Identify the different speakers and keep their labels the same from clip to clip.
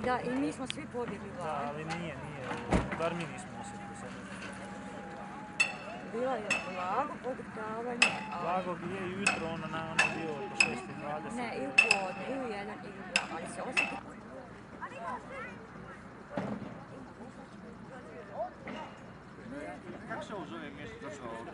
Speaker 1: Da, i mi smo svi pobjegli glavi.
Speaker 2: Da, ali nije, bar mi nismo osjetili sad.
Speaker 1: Bila je blago podrkavanje.
Speaker 2: Blago je i jutro, ono je bio oko 6:20.
Speaker 1: Ne, i u podne, i u 1, i u 2, ali se osjeti.
Speaker 3: Kako se ovo zove mjesto točno ovdje?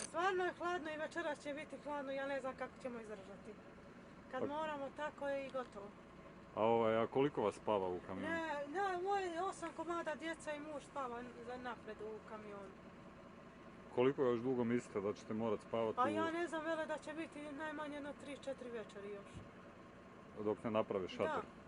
Speaker 4: Stvarno je hladno i večeras će biti hladno, ja ne znam kako ćemo izdržati. Kad moramo, tako je i gotovo.
Speaker 5: A koliko vas spava u kamionu?
Speaker 4: Moje 8 komada djeca i muž spava napred u kamionu.
Speaker 5: Koliko još dugo mislite da ćete morat spavati?
Speaker 4: A ja ne znam, vele da će biti najmanje na 3-4 večeri još.
Speaker 5: Dok ne naprave šator?
Speaker 4: Da.